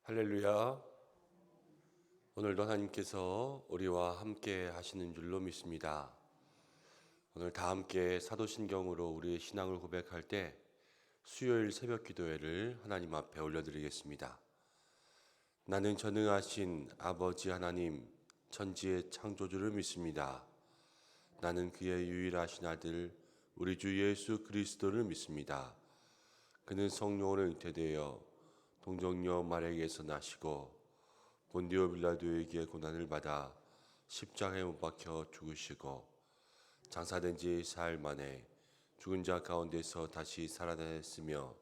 할렐루야. 오늘도 하나님께서 우리와 함께 하시는 줄로 믿습니다. 오늘 다 함께 사도신경으로 우리의 신앙을 고백할 때 수요일 새벽 기도회를 하나님 앞에 올려드리겠습니다. 나는 전능하신 아버지 하나님 천지의 창조주를 믿습니다. 나는 그의 유일하신 아들 우리 주 예수 그리스도를 믿습니다. 그는 성령으로 잉태되어 동정녀 마리아에게서 나시고 본디오 빌라도에게 고난을 받아 십자가에 못 박혀 죽으시고 장사된 지 사흘 만에 죽은 자 가운데서 다시 살아나셨으며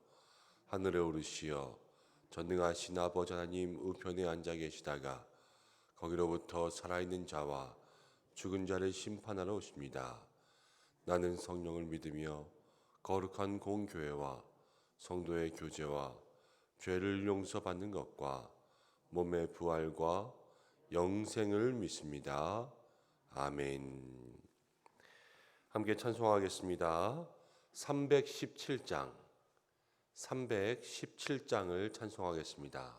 하늘에 오르시어 전능하신 아버지 하나님 우편에 앉아 계시다가 거기로부터 살아있는 자와 죽은 자를 심판하러 오십니다. 나는 성령을 믿으며 거룩한 공교회와 성도의 교제와 죄를 용서받는 것과 몸의 부활과 영생을 믿습니다. 아멘. 함께 찬송하겠습니다. 317장을 찬송하겠습니다.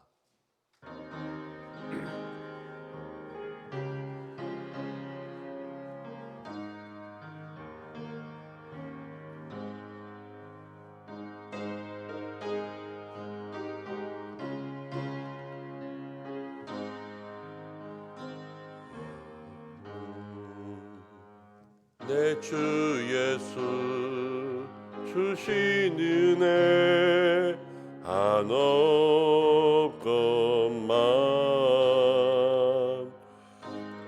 내 주 예수 주신 은혜 한없건만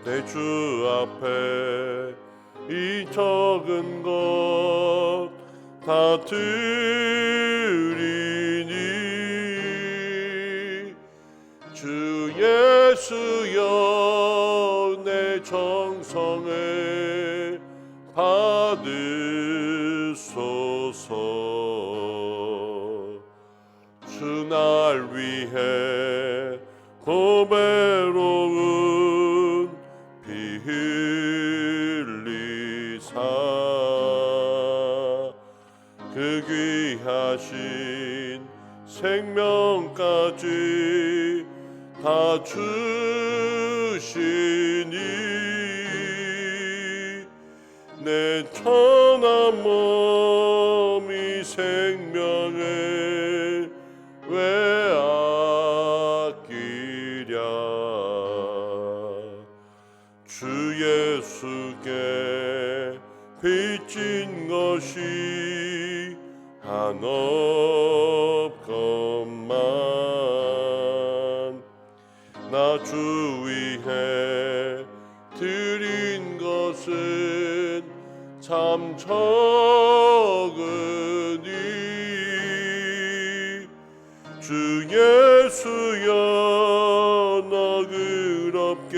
내 주 앞에 이 적은 것 다 드리니 주 예수여 내 정성을 받으소서. 주 날 위해 보배로운 피 흘리사 그 귀하신 생명까지 다 주시니 내 천한 몸이 생명을 왜 아끼랴. 주 예수께 빚진 것이 한없건만 나 주 위해 드린 것은 참 적으니 주 예수여 너그럽게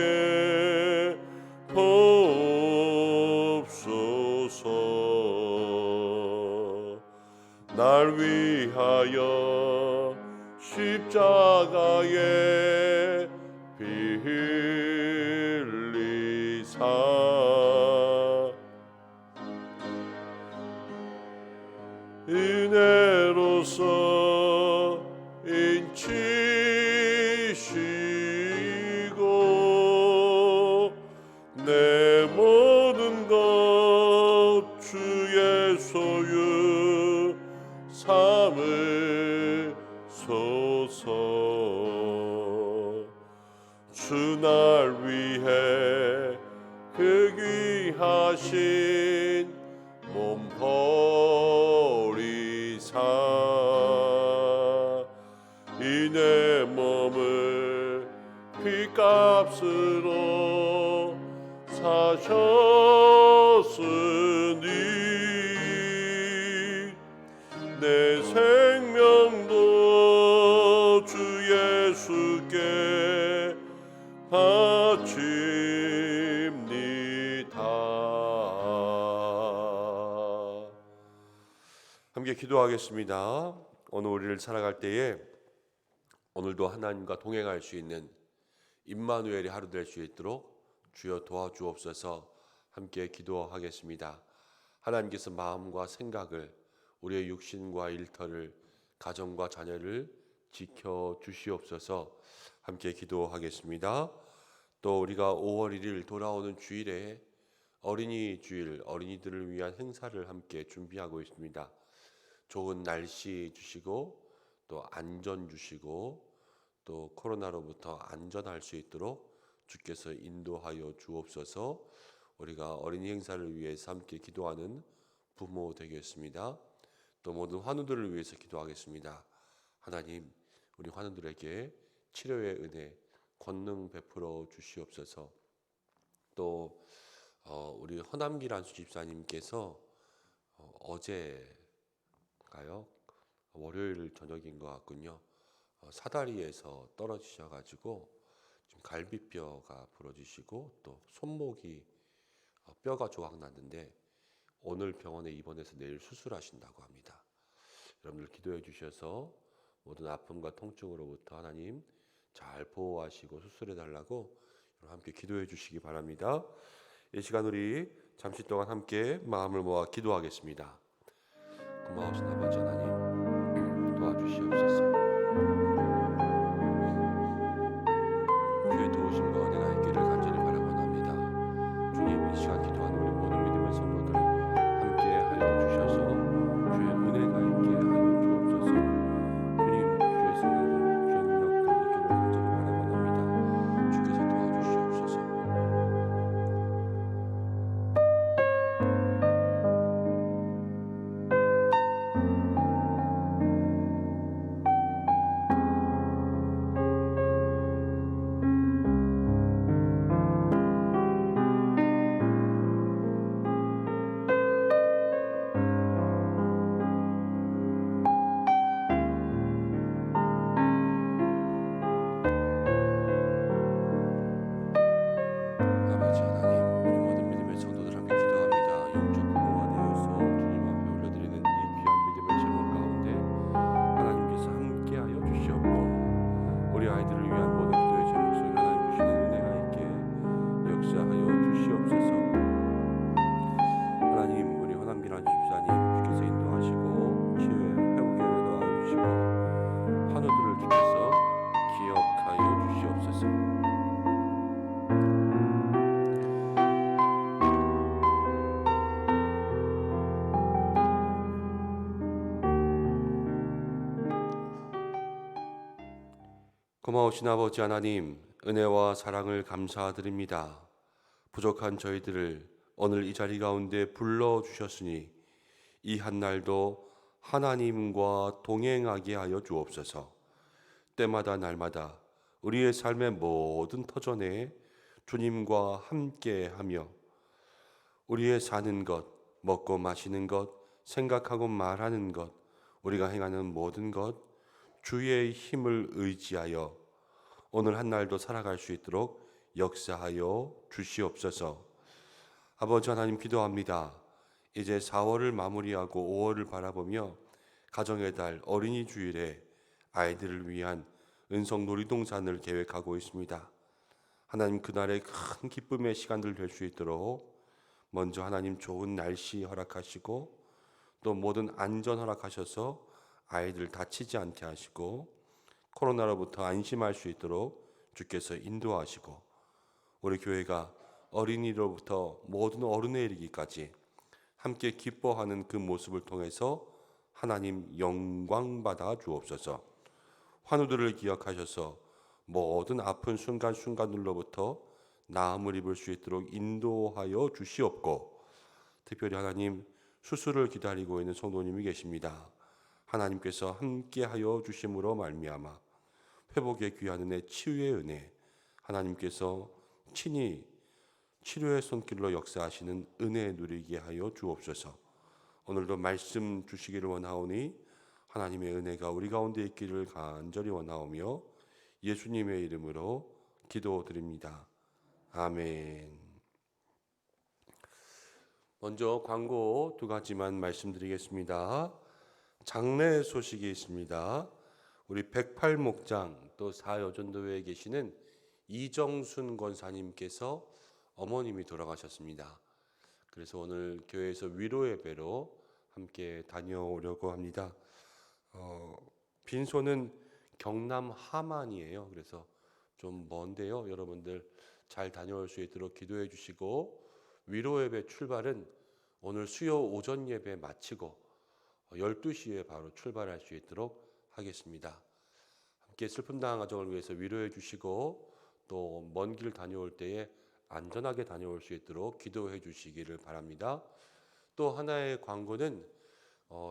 보옵소서. 날 위하여 십자가에 피 흘리사 은혜로서 인치시고 내 모든 것 주의 소유 삼으소서. 주 날 위해 그 귀하신 몸 버리사 이 내 몸을 피값으로 사셨으니 내 생명도 주 예수께 바칩니다. 함께 기도하겠습니다. 오늘 우리를 살아갈 때에 오늘도 하나님과 동행할 수 있는 임마누엘의 하루 될 수 있도록 주여 도와주옵소서. 함께 기도하겠습니다. 하나님께서 마음과 생각을 우리의 육신과 일터를 가정과 자녀를 지켜 주시옵소서. 함께 기도하겠습니다. 또 우리가 5월 1일 돌아오는 주일에 어린이 주일, 어린이들을 위한 행사를 함께 준비하고 있습니다. 좋은 날씨 주시고 또 안전 주시고 또 코로나로부터 안전할 수 있도록 주께서 인도하여 주옵소서. 우리가 어린이 행사를 위해서 함께 기도하는 부모 되겠습니다. 또 모든 환우들을 위해서 기도하겠습니다. 하나님, 우리 환우들에게 치료의 은혜, 권능 베풀어 주시옵소서. 또 우리 허남길 안수 집사님께서 어제가요, 월요일 저녁인 것 같군요. 사다리에서 떨어지셔가지고 지금 갈비뼈가 부러지시고 또 손목이 뼈가 조각 났는데 오늘 병원에 입원해서 내일 수술하신다고 합니다. 여러분들 기도해 주셔서 모든 아픔과 통증으로부터 하나님 잘 보호하시고 수술해 달라고 함께 기도해 주시기 바랍니다. 이 시간 우리 잠시 동안 함께 마음을 모아 기도하겠습니다. 고마우신 아버지 하나님, 도와주시옵소서. 주의 도우심과 은혜가 있기를 간절히 바라옵나이다. 주님, 이 시간 기도하는 우리 모든 믿음의 성도들 함께 하여 주셔서 주의 은혜가 있게 하여 주옵소서. 주님, 주의 성령님, 주의 능력들 있기를 간절히 바라옵나이다. 주께서 도와주시옵소서. 아버지 하나님, 우리 모든 믿음의 성도들 함께 기도합니다. 영적 부모가 되어서 주님 앞에 올려드리는 이 귀한 믿음의 제목 가운데 하나님께서 함께하여 주시옵고 우리 아이들을 위한 모든 기도의 제목 속에 하나님 주시는 은혜가 있게 역사하여 주시옵소서. 하나님, 우리 허남길 안수 집사님 주께서 인도하시고 치유의 회복의 은혜도 주시고 환우들을 주께서 기억하여 주시옵소서. 고마우신 아버지 하나님, 은혜와 사랑을 감사드립니다. 부족한 저희들을 오늘 이 자리 가운데 불러주셨으니 이 한날도 하나님과 동행하게 하여 주옵소서. 때마다 날마다 우리의 삶의 모든 터전에 주님과 함께하며 우리의 사는 것, 먹고 마시는 것, 생각하고 말하는 것, 우리가 행하는 모든 것, 주의 힘을 의지하여 오늘 한날도 살아갈 수 있도록 역사하여 주시옵소서. 아버지 하나님, 기도합니다. 이제 4월을 마무리하고 5월을 바라보며 가정의 달 어린이 주일에 아이들을 위한 은성 놀이동산을 계획하고 있습니다. 하나님, 그날의 큰 기쁨의 시간들 될 수 있도록 먼저 하나님 좋은 날씨 허락하시고 또 모든 안전 허락하셔서 아이들 다치지 않게 하시고 코로나로부터 안심할 수 있도록 주께서 인도하시고 우리 교회가 어린이로부터 모든 어른에 이르기까지 함께 기뻐하는 그 모습을 통해서 하나님 영광 받아 주옵소서. 환우들을 기억하셔서 모든 아픈 순간순간들로부터 나음을 입을 수 있도록 인도하여 주시옵고 특별히 하나님 수술을 기다리고 있는 성도님이 계십니다. 하나님께서 함께하여 주심으로 말미암아 회복의 귀한 은혜, 치유의 은혜, 하나님께서 친히 치료의 손길로 역사하시는 은혜 누리게 하여 주옵소서. 오늘도 말씀 주시기를 원하오니 하나님의 은혜가 우리 가운데 있기를 간절히 원하오며 예수님의 이름으로 기도드립니다. 아멘. 먼저 광고 두 가지만 말씀드리겠습니다. 장례 소식이 있습니다. 우리 108목장 또 사여전도회에 계시는 이정순 권사님께서 어머님이 돌아가셨습니다. 그래서 오늘 교회에서 위로 예배로 함께 다녀오려고 합니다. 빈소는 경남 함안이에요. 그래서 좀 먼데요. 여러분들 잘 다녀올 수 있도록 기도해 주시고, 위로 예배 출발은 오늘 수요 오전 예배 마치고 12시에 바로 출발할 수 있도록 하겠습니다. 함께 슬픔 당한 가정을 위해서 위로해 주시고, 또 먼 길 다녀올 때에 안전하게 다녀올 수 있도록 기도해 주시기를 바랍니다. 또 하나의 광고는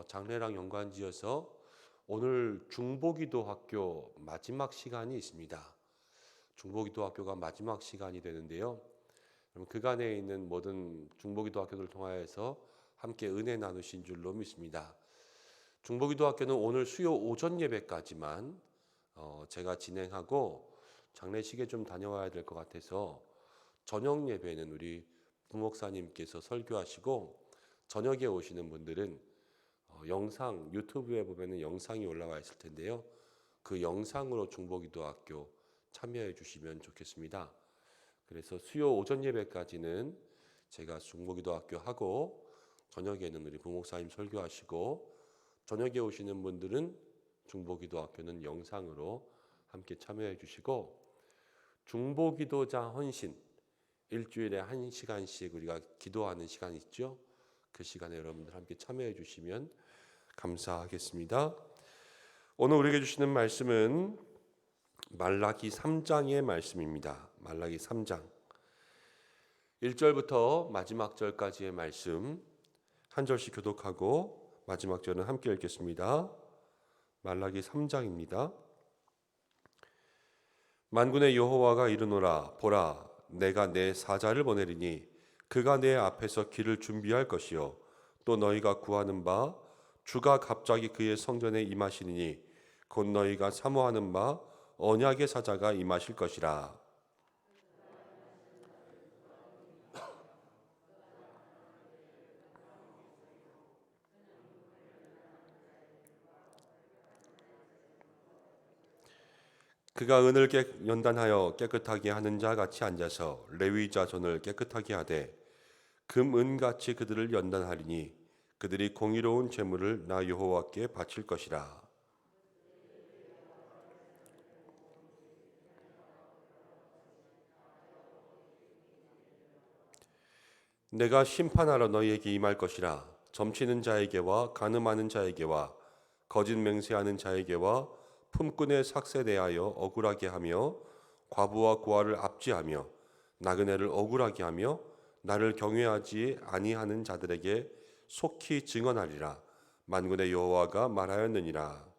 장례랑 연관지어서 오늘 중보기도학교 마지막 시간이 있습니다. 중보기도학교가 마지막 시간이 되는데요. 그간에 있는 모든 중보기도학교들을 통하여서 함께 은혜 나누신 줄로 믿습니다. 중보기도학교는 오늘 수요 오전 예배까지만 제가 진행하고, 장례식에 좀 다녀와야 될 것 같아서 저녁 예배는 우리 부목사님께서 설교하시고, 저녁에 오시는 분들은 영상, 유튜브에 보면 영상이 올라와 있을 텐데요. 그 영상으로 중보기도학교 참여해 주시면 좋겠습니다. 그래서 수요 오전 예배까지는 제가 중보기도학교 하고, 저녁에는 우리 부목사님 설교하시고, 저녁에 오시는 분들은 중보기도학교는 영상으로 함께 참여해 주시고, 중보기도자 헌신 일주일에 1시간씩 우리가 기도하는 시간 있죠. 그 시간에 여러분들 함께 참여해 주시면 감사하겠습니다. 오늘 우리에게 주시는 말씀은 말라기 3장의 말씀입니다. 말라기 3장 1절부터 마지막 절까지의 말씀 한 절씩 교독하고 마지막 절은 함께 읽겠습니다. 말라기 3장입니다. 만군의 여호와가 이르노라, 보라, 내가 내 사자를 보내리니 그가 내 앞에서 길을 준비할 것이요 또 너희가 구하는 바 주가 갑자기 그의 성전에 임하시리니 곧 너희가 사모하는 바 언약의 사자가 임하실 것이라. 그가 은을 연단하여 깨끗하게 하는 자 같이 앉아서 레위 자손을 깨끗하게 하되 금 은같이 그들을 연단하리니 그들이 공의로운 제물을 나 여호와께 바칠 것이라. 내가 심판하러 너희에게 임할 것이라. 점치는 자에게와 간음하는 자에게와 거짓 맹세하는 자에게와 품꾼의 삭세 대하여 억울하게 하며 과부와 고아를 압제하며 나그네를 억울하게 하며 나를 경외하지 아니하는 자들에게 속히 증언하리라. 만군의 여호와가 말하였느니라.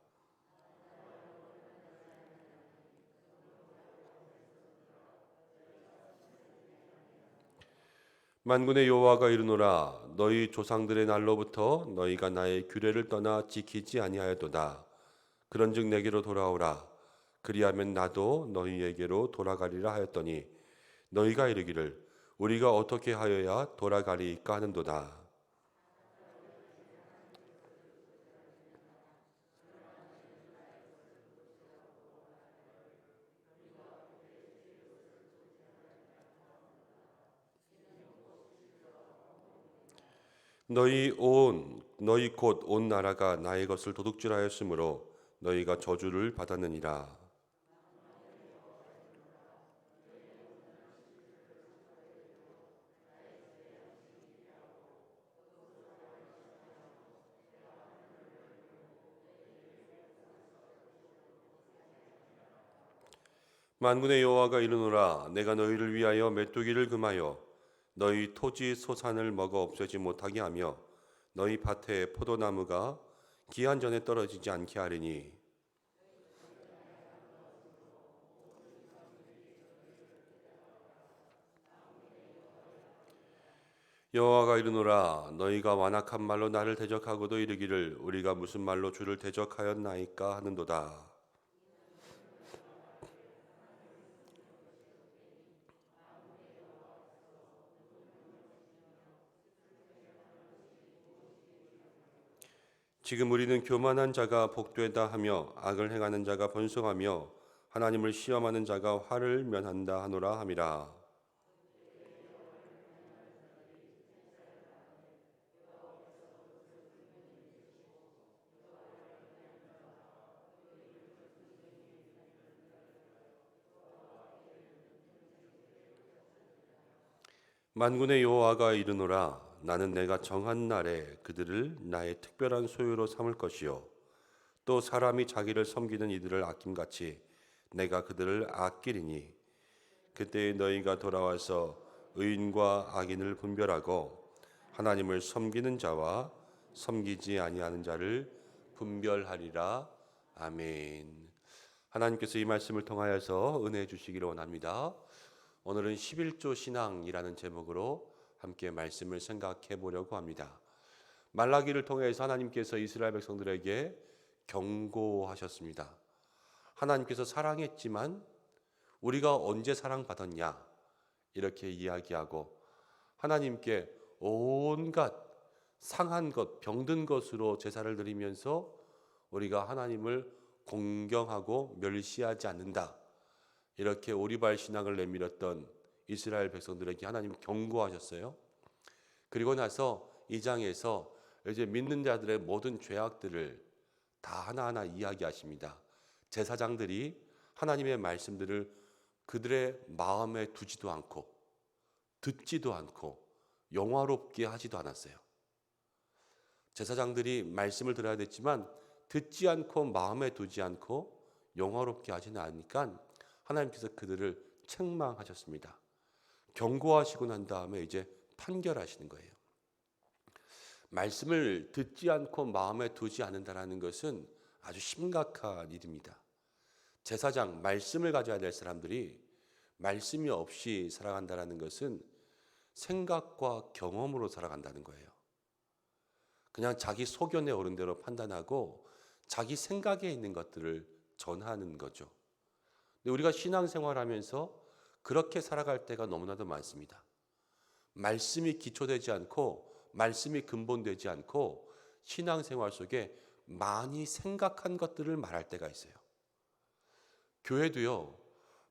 만군의 여호와가 이르노라, 너희 조상들의 날로부터 너희가 나의 규례를 떠나 지키지 아니하였도다. 그런즉 내게로 돌아오라. 그리하면 나도 너희에게로 돌아가리라 하였더니 너희가 이르기를 우리가 어떻게 하여야 돌아가리까 하는도다. 너희 곧 온 나라가 나의 것을 도둑질하였으므로 너희가 저주를 받았느니라. 만군의 여호와가 이르노라, 내가 너희를 위하여 메뚜기를 금하여 너희 토지 소산을 먹어 없애지 못하게 하며 너희 밭에 포도나무가 기한 전에 떨어지지 않게 하리니 여호와가 이르노라, 너희가 완악한 말로 나를 대적하고도 이르기를 우리가 무슨 말로 주를 대적하였나이까 하는도다. 지금 우리는 교만한 자가 복되다 하며 악을 행하는 자가 번성하며 하나님을 시험하는 자가 화를 면한다 하노라 함이라. 만군의 여호와가 이르노라. 나는 내가 정한 날에 그들을 나의 특별한 소유로 삼을 것이요 또 사람이 자기를 섬기는 이들을 아낌같이 내가 그들을 아끼리니 그때 너희가 돌아와서 의인과 악인을 분별하고 하나님을 섬기는 자와 섬기지 아니하는 자를 분별하리라. 아멘. 하나님께서 이 말씀을 통하여서 은혜 주시기를 원합니다. 오늘은 11조 신앙이라는 제목으로 함께 말씀을 생각해 보려고 합니다. 말라기를 통해서 하나님께서 이스라엘 백성들에게 경고하셨습니다. 하나님께서 사랑했지만 우리가 언제 사랑받았냐 이렇게 이야기하고 하나님께 온갖 상한 것, 병든 것으로 제사를 드리면서 우리가 하나님을 공경하고 멸시하지 않는다. 이렇게 오리발 신앙을 내밀었던 이스라엘 백성들에게 하나님은 경고하셨어요. 그리고 나서 이 장에서 이제 믿는 자들의 모든 죄악들을 다 하나하나 이야기하십니다. 제사장들이 하나님의 말씀들을 그들의 마음에 두지도 않고 듣지도 않고 영화롭게 하지도 않았어요. 제사장들이 말씀을 들어야 됐지만 듣지 않고 마음에 두지 않고 영화롭게 하지는 않으니까 하나님께서 그들을 책망하셨습니다. 경고하시고 난 다음에 이제 판결하시는 거예요. 말씀을 듣지 않고 마음에 두지 않는다는 것은 아주 심각한 일입니다. 제사장, 말씀을 가져야 될 사람들이 말씀이 없이 살아간다는 것은 생각과 경험으로 살아간다는 거예요. 그냥 자기 소견에 오른 대로 판단하고 자기 생각에 있는 것들을 전하는 거죠. 근데 우리가 신앙생활하면서 그렇게 살아갈 때가 너무나도 많습니다. 말씀이 기초되지 않고 말씀이 근본되지 않고 신앙생활 속에 많이 생각한 것들을 말할 때가 있어요. 교회도요,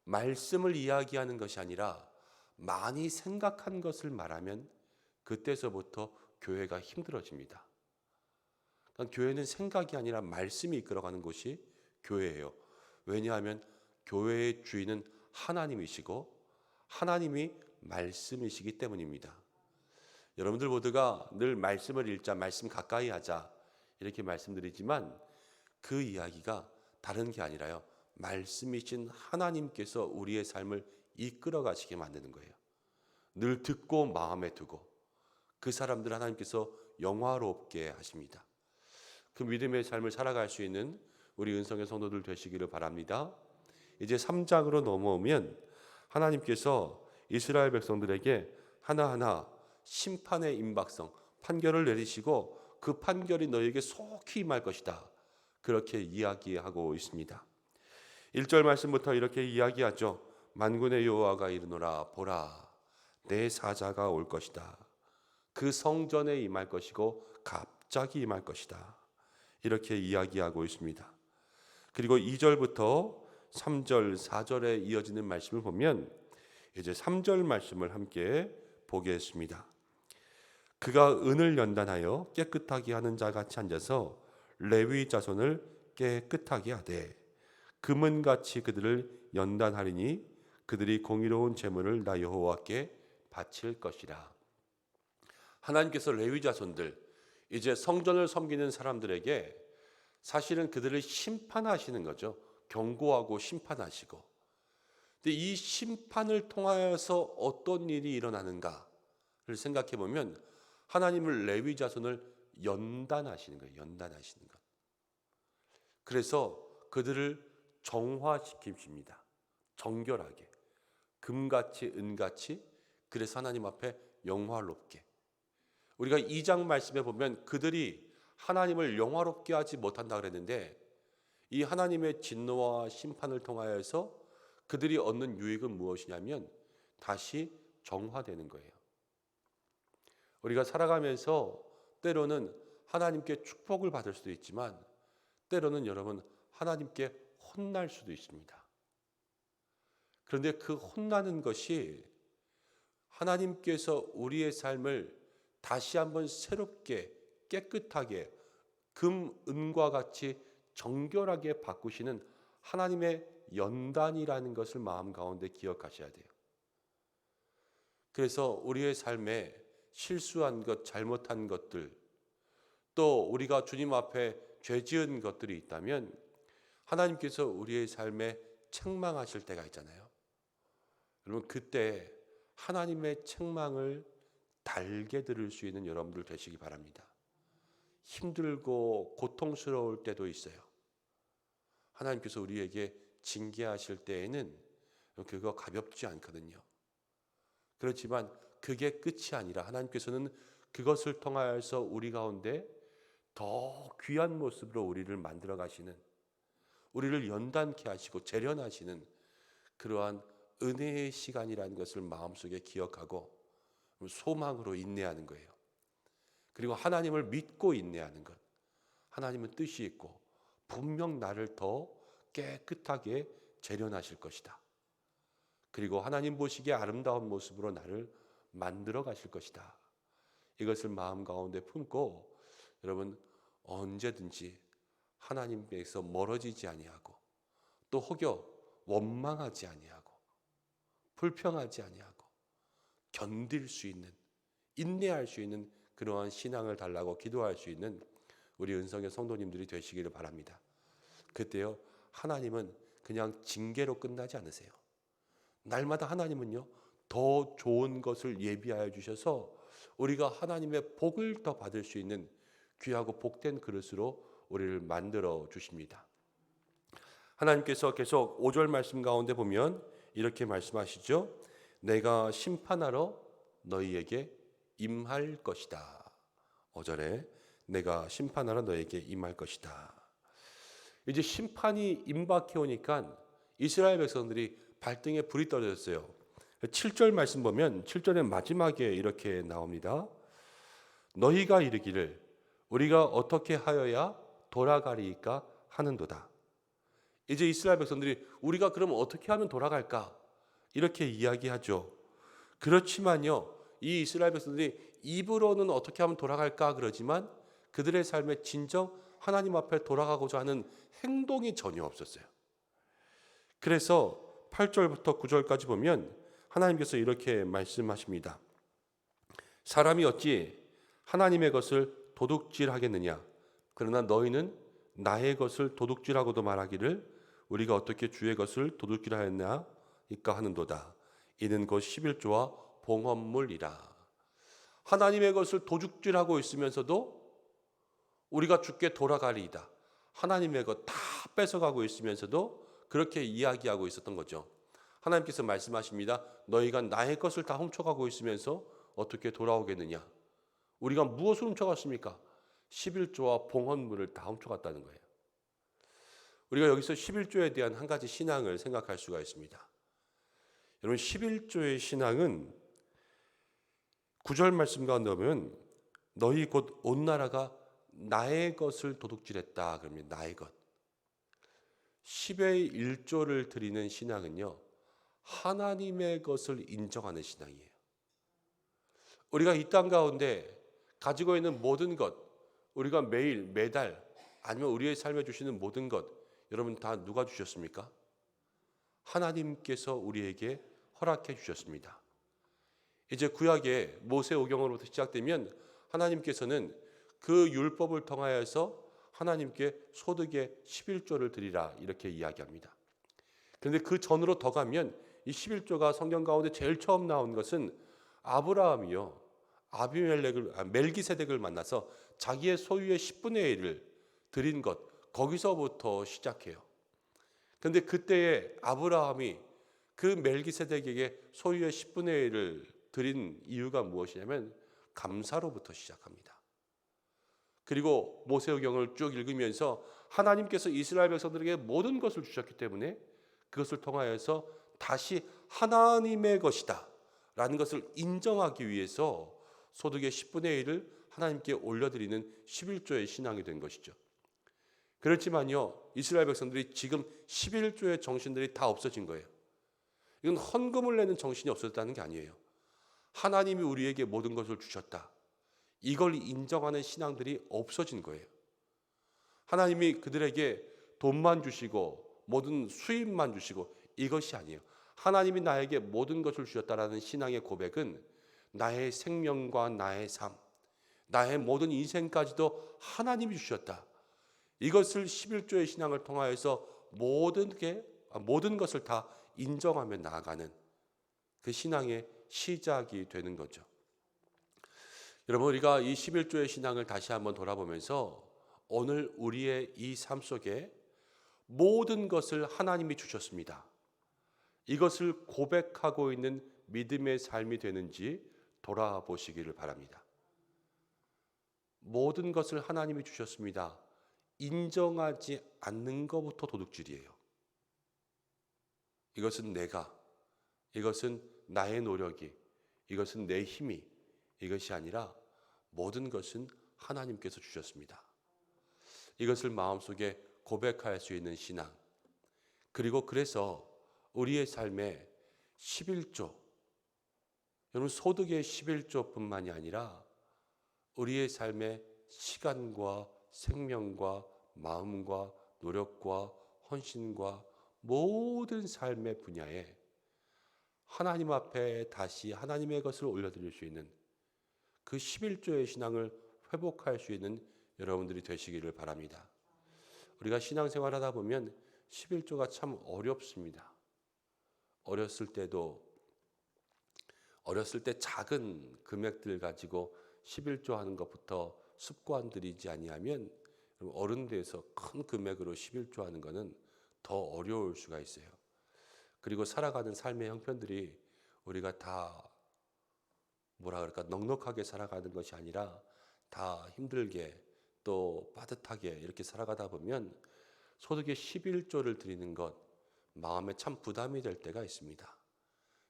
말씀을 이야기하는 것이 아니라 많이 생각한 것을 말하면 그때서부터 교회가 힘들어집니다. 그러니까 교회는 생각이 아니라 말씀이 이끌어가는 곳이 교회예요. 왜냐하면 교회의 주인은 하나님이시고 하나님이 말씀이시기 때문입니다. 여러분들 모두가 늘 말씀을 읽자, 말씀 가까이 하자 이렇게 말씀드리지만 그 이야기가 다른 게 아니라요. 말씀이신 하나님께서 우리의 삶을 이끌어 가시게 만드는 거예요. 늘 듣고 마음에 두고 그 사람들 하나님께서 영화롭게 하십니다. 그 믿음의 삶을 살아갈 수 있는 우리 은성의 성도들 되시기를 바랍니다. 이제 3장으로 넘어오면 하나님께서 이스라엘 백성들에게 하나하나 심판의 임박성, 판결을 내리시고 그 판결이 너에게 속히 임할 것이다. 그렇게 이야기하고 있습니다. 1절 말씀부터 이렇게 이야기하죠. 만군의 여호와가 이르노라. 보라, 내 사자가 올 것이다. 그 성전에 임할 것이고 갑자기 임할 것이다. 이렇게 이야기하고 있습니다. 그리고 2절부터 3절, 4절에 이어지는 말씀을 보면 이제 3절 말씀을 함께 보겠습니다. 그가 은을 연단하여 깨끗하게 하는 자 같이 앉아서 레위 자손을 깨끗하게 하되 금은같이 그들을 연단하리니 그들이 공의로운 제물을 나 여호와께 바칠 것이라. 하나님께서 레위 자손들, 이제 성전을 섬기는 사람들에게 사실은 그들을 심판하시는 거죠. 경고하고 심판하시고. 근데 이 심판을 통하여서 어떤 일이 일어나는가를 생각해 보면 하나님을 레위 자손을 연단하시는 거예요. 연단하시는 것. 그래서 그들을 정화시키십니다. 정결하게. 금같이 은같이. 그래서 하나님 앞에 영화롭게. 우리가 2장 말씀에 보면 그들이 하나님을 영화롭게 하지 못한다 그랬는데 이 하나님의 진노와 심판을 통하여서 그들이 얻는 유익은 무엇이냐면 다시 정화되는 거예요. 우리가 살아가면서 때로는 하나님께 축복을 받을 수도 있지만 때로는 여러분 하나님께 혼날 수도 있습니다. 그런데 그 혼나는 것이 하나님께서 우리의 삶을 다시 한번 새롭게 깨끗하게 금, 은과 같이 정결하게 바꾸시는 하나님의 연단이라는 것을 마음 가운데 기억하셔야 돼요. 그래서 우리의 삶에 실수한 것, 잘못한 것들, 또 우리가 주님 앞에 죄 지은 것들이 있다면 하나님께서 우리의 삶에 책망하실 때가 있잖아요. 여러분, 그때 하나님의 책망을 달게 들을 수 있는 여러분들 되시기 바랍니다. 힘들고 고통스러울 때도 있어요. 하나님께서 우리에게 징계하실 때에는 그거 가볍지 않거든요. 그렇지만 그게 끝이 아니라 하나님께서는 그것을 통하여서 우리 가운데 더 귀한 모습으로 우리를 만들어 가시는, 우리를 연단케 하시고 재련하시는 그러한 은혜의 시간이라는 것을 마음속에 기억하고 소망으로 인내하는 거예요. 그리고 하나님을 믿고 인내하는 것. 하나님은 뜻이 있고 분명 나를 더 깨끗하게 재련하실 것이다. 그리고 하나님 보시기에 아름다운 모습으로 나를 만들어 가실 것이다. 이것을 마음 가운데 품고 여러분 언제든지 하나님께서 멀어지지 아니하고 또 혹여 원망하지 아니하고 불평하지 아니하고 견딜 수 있는, 인내할 수 있는 그러한 신앙을 달라고 기도할 수 있는 우리 은성의 성도님들이 되시기를 바랍니다. 그때요, 하나님은 그냥 징계로 끝나지 않으세요. 날마다 하나님은요, 더 좋은 것을 예비하여 주셔서 우리가 하나님의 복을 더 받을 수 있는 귀하고 복된 그릇으로 우리를 만들어 주십니다. 하나님께서 계속 5절 말씀 가운데 보면 이렇게 말씀하시죠. 내가 심판하러 너희에게 임할 것이다. 5절에 내가 심판하러 너희에게 임할 것이다. 이제 심판이 임박해 오니까 이스라엘 백성들이 발등에 불이 떨어졌어요. 7절 말씀 보면 7절의 마지막에 이렇게 나옵니다. 너희가 이르기를 우리가 어떻게 하여야 돌아가리이까 하는도다. 이제 이스라엘 백성들이 우리가 그럼 어떻게 하면 돌아갈까? 이렇게 이야기하죠. 그렇지만요, 이 이스라엘 백성들이 입으로는 어떻게 하면 돌아갈까 그러지만 그들의 삶에 진정 하나님 앞에 돌아가고자 하는 행동이 전혀 없었어요. 그래서 8절부터 9절까지 보면 하나님께서 이렇게 말씀하십니다. 사람이 어찌 하나님의 것을 도둑질하겠느냐? 그러나 너희는 나의 것을 도둑질하고도 말하기를 우리가 어떻게 주의 것을 도둑질하였나이까 하는도다. 이는 곧 11조와 봉헌물이라. 하나님의 것을 도둑질하고 있으면서도 우리가 주께 돌아가리이다. 하나님의 것 다 뺏어가고 있으면서도 그렇게 이야기하고 있었던 거죠. 하나님께서 말씀하십니다. 너희가 나의 것을 다 훔쳐가고 있으면서 어떻게 돌아오겠느냐? 우리가 무엇을 훔쳐갔습니까? 11조와 봉헌물을 다 훔쳐갔다는 거예요. 우리가 여기서 11조에 대한 한 가지 신앙을 생각할 수가 있습니다. 여러분 11조의 신앙은 9절 말씀 가운데 보면 너희 곧 온 나라가 나의 것을 도둑질했다. 그러면 나의 것. 10의 1조를 드리는 신앙은요, 하나님의 것을 인정하는 신앙이에요. 우리가 이 땅 가운데 가지고 있는 모든 것, 우리가 매일 매달 아니면 우리의 삶에 주시는 모든 것, 여러분 다 누가 주셨습니까? 하나님께서 우리에게 허락해 주셨습니다. 이제 구약의 모세오경으로부터 시작되면 하나님께서는 그 율법을 통하여서 하나님께 소득의 11조를 드리라 이렇게 이야기합니다. 그런데 그 전으로 더 가면 이 11조가 성경 가운데 제일 처음 나온 것은 아브라함이요, 멜기세덱을 만나서 자기의 소유의 10분의 1을 드린 것, 거기서부터 시작해요. 그런데 그때의 아브라함이 그 멜기세덱에게 소유의 10분의 1을 드린 이유가 무엇이냐면 감사로부터 시작합니다. 그리고 모세오경을 쭉 읽으면서 하나님께서 이스라엘 백성들에게 모든 것을 주셨기 때문에 그것을 통하여서 다시 하나님의 것이다 라는 것을 인정하기 위해서 소득의 10분의 1을 하나님께 올려드리는 11조의 신앙이 된 것이죠. 그렇지만요, 이스라엘 백성들이 지금 11조의 정신들이 다 없어진 거예요. 이건 헌금을 내는 정신이 없어졌다는 게 아니에요. 하나님이 우리에게 모든 것을 주셨다. 이걸 인정하는 신앙들이 없어진 거예요. 하나님이 그들에게 돈만 주시고 모든 수입만 주시고 이것이 아니에요. 하나님이 나에게 모든 것을 주셨다라는 신앙의 고백은 나의 생명과 나의 삶, 나의 모든 인생까지도 하나님이 주셨다. 이것을 11조의 신앙을 통하여서 모든 것을 다 인정하며 나아가는 그 신앙의 시작이 되는 거죠. 여러분, 우리가 이 11조의 신앙을 다시 한번 돌아보면서 오늘 우리의 이 삶 속에 모든 것을 하나님이 주셨습니다. 이것을 고백하고 있는 믿음의 삶이 되는지 돌아보시기를 바랍니다. 모든 것을 하나님이 주셨습니다. 인정하지 않는 것부터 도둑질이에요. 이것은 이것은 나의 노력이, 이것은 내 힘이, 이것이 아니라 모든 것은 하나님께서 주셨습니다. 이것을 마음속에 고백할 수 있는 신앙, 그리고 그래서 우리의 삶에 11조, 여러분 소득의 11조뿐만이 아니라 우리의 삶의 시간과 생명과 마음과 노력과 헌신과 모든 삶의 분야에 하나님 앞에 다시 하나님의 것을 올려드릴 수 있는 그 11조의 신앙을 회복할 수 있는 여러분들이 되시기를 바랍니다. 우리가 신앙생활 하다 보면 11조가 참 어렵습니다. 어렸을 때 작은 금액들 가지고 11조 하는 것부터 습관 들이지 아니하면 어른 돼서 큰 금액으로 11조 하는 것은 더 어려울 수가 있어요. 그리고 살아가는 삶의 형편들이 우리가 다 넉넉하게 살아가는 것이 아니라 다 힘들게 또 빠듯하게 이렇게 살아가다 보면 소득의 11조를 드리는 것 마음에 참 부담이 될 때가 있습니다.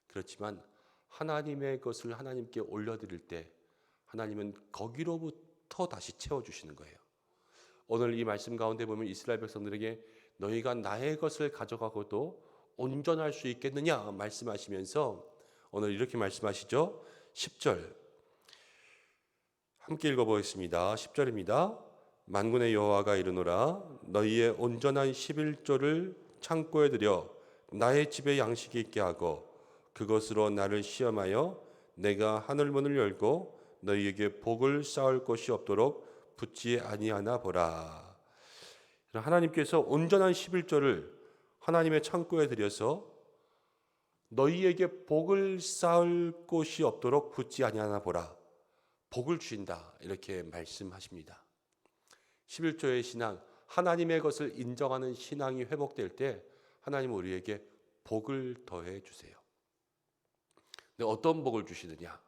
그렇지만 하나님의 것을 하나님께 올려드릴 때 하나님은 거기로부터 다시 채워주시는 거예요. 오늘 이 말씀 가운데 보면 이스라엘 백성들에게 너희가 나의 것을 가져가고도 온전할 수 있겠느냐 말씀하시면서 오늘 이렇게 말씀하시죠. 10절 함께 읽어보겠습니다. 10절입니다. 만군의 여호와가 이르노라 너희의 온전한 11조를 창고에 들여 나의 집에 양식이 있게 하고 그것으로 나를 시험하여 내가 하늘문을 열고 너희에게 복을 쌓을 곳이 없도록 붙지 아니하나 보라. 하나님께서 온전한 11조를 하나님의 창고에 들여서 너희에게 복을 쌓을 곳이 없도록 붙지 아니하나 보라. 복을 주신다 이렇게 말씀하십니다. 11조의 신앙, 하나님의 것을 인정하는 신앙이 회복될 때 하나님은 우리에게 복을 더해 주세요. 근데 어떤 복을 주시느냐?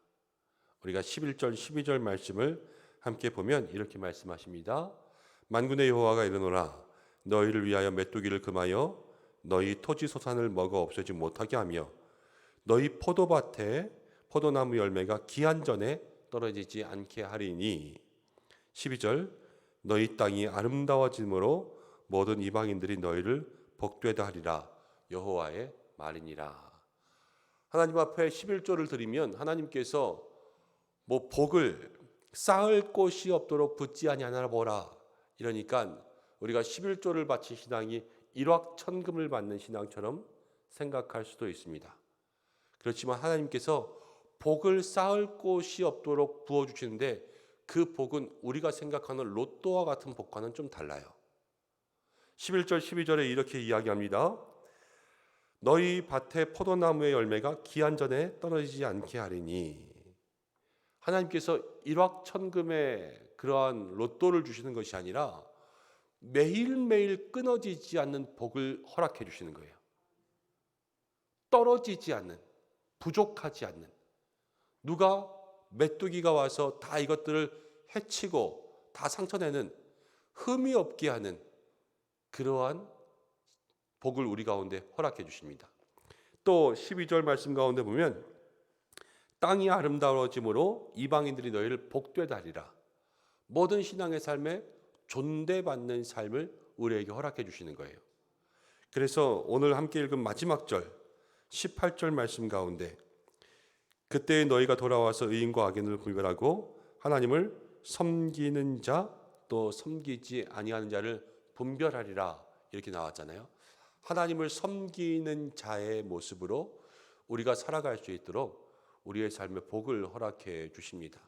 우리가 11절 12절 말씀을 함께 보면 이렇게 말씀하십니다. 만군의 여호와가 이르노라 너희를 위하여 메뚜기를 금하여 너희 토지 소산을 먹어 없애지 못하게 하며 너희 포도밭에 포도나무 열매가 기한 전에 떨어지지 않게 하리니 12절 너희 땅이 아름다워짐으로 모든 이방인들이 너희를 복되다 하리라 여호와의 말이니라. 하나님 앞에 11조를 드리면 하나님께서 복을 쌓을 곳이 없도록 붙지 아니하나 보라. 이러니까 우리가 11조를 바친 신앙이 일확천금을 받는 신앙처럼 생각할 수도 있습니다. 그렇지만 하나님께서 복을 쌓을 곳이 없도록 부어주시는데 그 복은 우리가 생각하는 로또와 같은 복과는 좀 달라요. 11절 12절에 이렇게 이야기합니다. 너희 밭에 포도나무의 열매가 기한 전에 떨어지지 않게 하리니 하나님께서 일확천금의 그러한 로또를 주시는 것이 아니라 매일매일 끊어지지 않는 복을 허락해 주시는 거예요. 떨어지지 않는, 부족하지 않는, 누가 메뚜기가 와서 다 이것들을 해치고 다 상처내는 흠이 없게 하는 그러한 복을 우리 가운데 허락해 주십니다. 또 12절 말씀 가운데 보면 땅이 아름다워짐으로 이방인들이 너희를 복되다 하리라. 모든 신앙의 삶에 존대받는 삶을 우리에게 허락해 주시는 거예요. 그래서 오늘 함께 읽은 마지막 절 18절 말씀 가운데 그때 너희가 돌아와서 의인과 악인을 분별하고 하나님을 섬기는 자 또 섬기지 아니하는 자를 분별하리라 이렇게 나왔잖아요. 하나님을 섬기는 자의 모습으로 우리가 살아갈 수 있도록 우리의 삶에 복을 허락해 주십니다.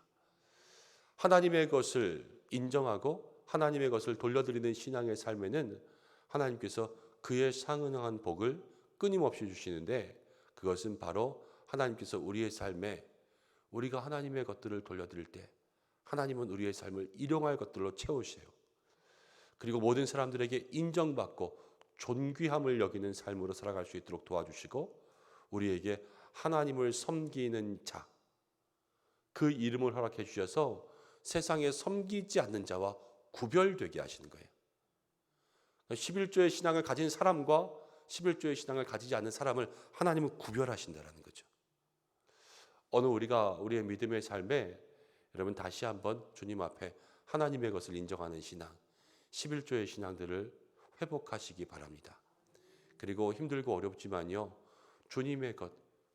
하나님의 것을 인정하고 하나님의 것을 돌려드리는 신앙의 삶에는 하나님께서 그에 상응한 복을 끊임없이 주시는데, 그것은 바로 하나님께서 우리의 삶에 우리가 하나님의 것들을 돌려드릴 때 하나님은 우리의 삶을 일용할 것들로 채우세요. 그리고 모든 사람들에게 인정받고 존귀함을 여기는 삶으로 살아갈 수 있도록 도와주시고, 우리에게 하나님을 섬기는 자, 그 이름을 허락해 주셔서 세상에 섬기지 않는 자와 구별되게 하시는 거예요. 11조의 신앙을 가진 사람과 11조의 신앙을 가지지 않는 사람을 하나님은 구별하신다는 거죠. 오늘 우리가 우리의 믿음의 삶에 여러분 다시 한번 주님 앞에 하나님의 것을 인정하는 신앙, 11조의 신앙들을 회복하시기 바랍니다. 그리고 힘들고 어렵지만요, 주님의 것,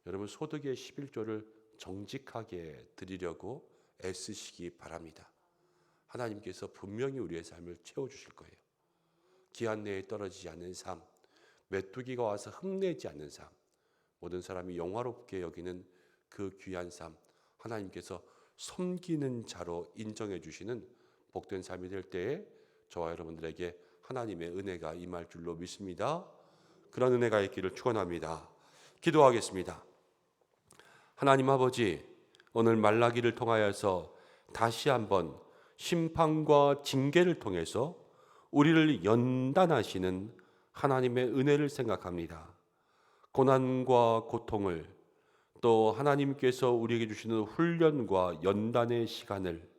여러분 소득의 11조를 정직하게 드리려고 애쓰시기 바랍니다. 하나님께서 분명히 우리의 삶을 채워주실 거예요. 기한 내에 떨어지지 않는 삶, 메뚜기가 와서 흠내지 않는 삶, 모든 사람이 영화롭게 여기는 그 귀한 삶, 하나님께서 섬기는 자로 인정해 주시는 복된 삶이 될 때에 저와 여러분들에게 하나님의 은혜가 임할 줄로 믿습니다. 그런 은혜가 있기를 축원합니다. 기도하겠습니다. 하나님 아버지, 오늘 말라기를 통하여서 다시 한번 심판과 징계를 통해서 우리를 연단하시는 하나님의 은혜를 생각합니다. 고난과 고통을, 또 하나님께서 우리에게 주시는 훈련과 연단의 시간을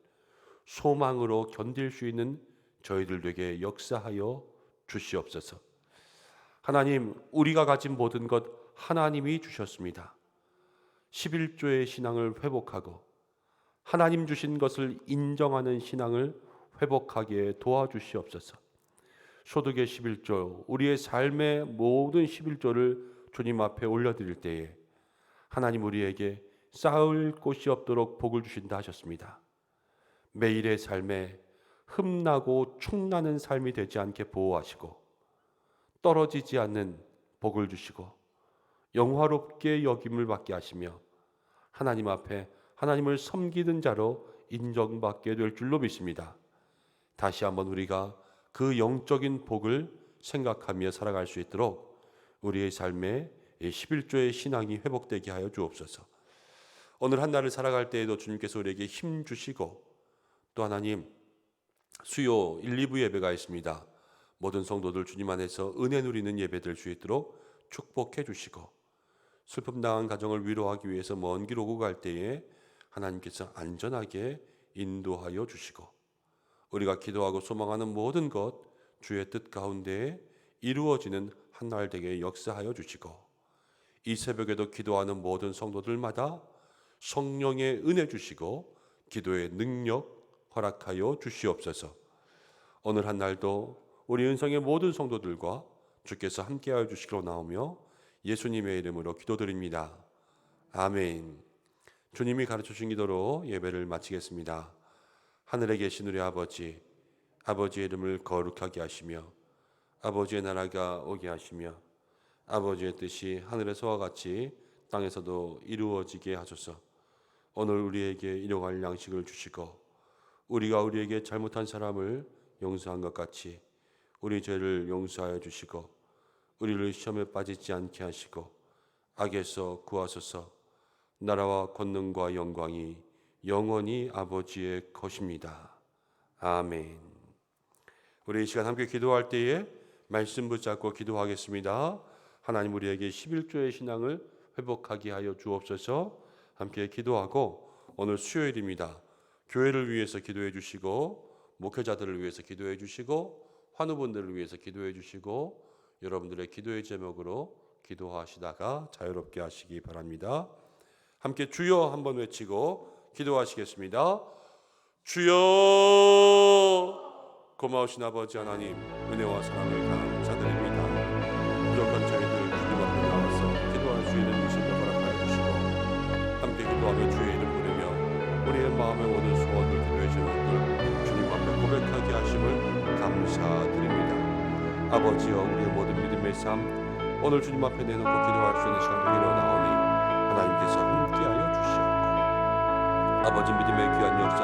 소망으로 견딜 수 있는 저희들 되게 역사하여 주시옵소서. 하나님, 우리가 가진 모든 것 하나님이 주셨습니다. 11조의 신앙을 회복하고 하나님 주신 것을 인정하는 신앙을 회복하게 도와주시옵소서. 소득의 11조, 우리의 삶의 모든 11조를 주님 앞에 올려드릴 때에 하나님 우리에게 쌓을 곳이 없도록 복을 주신다 하셨습니다. 매일의 삶에 흠나고 축나는 삶이 되지 않게 보호하시고 떨어지지 않는 복을 주시고 영화롭게 여김을 받게 하시며 하나님 앞에 하나님을 섬기는 자로 인정받게 될 줄로 믿습니다. 다시 한번 우리가 그 영적인 복을 생각하며 살아갈 수 있도록 우리의 삶에 11조의 신앙이 회복되게 하여 주옵소서. 오늘 한 날을 살아갈 때에도 주님께서 우리에게 힘 주시고, 또 하나님 수요 1, 2부 예배가 있습니다. 모든 성도들 주님 안에서 은혜 누리는 예배 될 수 있도록 축복해 주시고, 슬픔 당한 가정을 위로하기 위해서 먼 길 오고 갈 때에 하나님께서 안전하게 인도하여 주시고, 우리가 기도하고 소망하는 모든 것 주의 뜻 가운데 이루어지는 한 날 되게 역사하여 주시고, 이 새벽에도 기도하는 모든 성도들마다 성령의 은혜 주시고 기도의 능력 허락하여 주시옵소서. 오늘 한 날도 우리 은성의 모든 성도들과 주께서 함께하여 주시기로 나오며 예수님의 이름으로 기도드립니다. 아멘. 주님이 가르쳐 주신 기도로 예배를 마치겠습니다. 하늘에 계신 우리 아버지, 아버지의 이름을 거룩하게 하시며 아버지의 나라가 오게 하시며 아버지의 뜻이 하늘에서와 같이 땅에서도 이루어지게 하소서. 오늘 우리에게 일용할 양식을 주시고 우리가 우리에게 잘못한 사람을 용서한 것 같이 우리 죄를 용서하여 주시고 우리를 시험에 빠지지 않게 하시고 악에서 구하소서. 나라와 권능과 영광이 영원히 아버지의 것입니다. 아멘. 우리 이 시간 함께 기도할 때에 말씀 붙잡고 기도하겠습니다. 하나님 우리에게 11조의 신앙을 회복하게 하여 주옵소서. 함께 기도하고, 오늘 수요일입니다. 교회를 위해서 기도해 주시고 목회자들을 위해서 기도해 주시고 환우분들을 위해서 기도해 주시고 여러분들의 기도의 제목으로 기도하시다가 자유롭게 하시기 바랍니다. 함께 주여 한번 외치고 기도하시겠습니다. 주여. 고마우신 아버지 하나님, 은혜와 사랑을 감사드립니다. 부족한 저희들 주님 앞에 나와서 기도할 수 있는 유심을 허락하여 주시고 함께 기도하며 주의 이름 부르며 우리의 마음의 모든 소원을 기도의 제목들 주님 앞에 고백하게 하심을 감사드립니다. 아버지여, 우리의 모든 믿음의 삶의 삶 오늘 주님 앞에 내놓고 기도할 수 있는 시간 되기를 원하오니 하나님께서 함께하여 주시옵고 아버지 믿음의 귀한 역사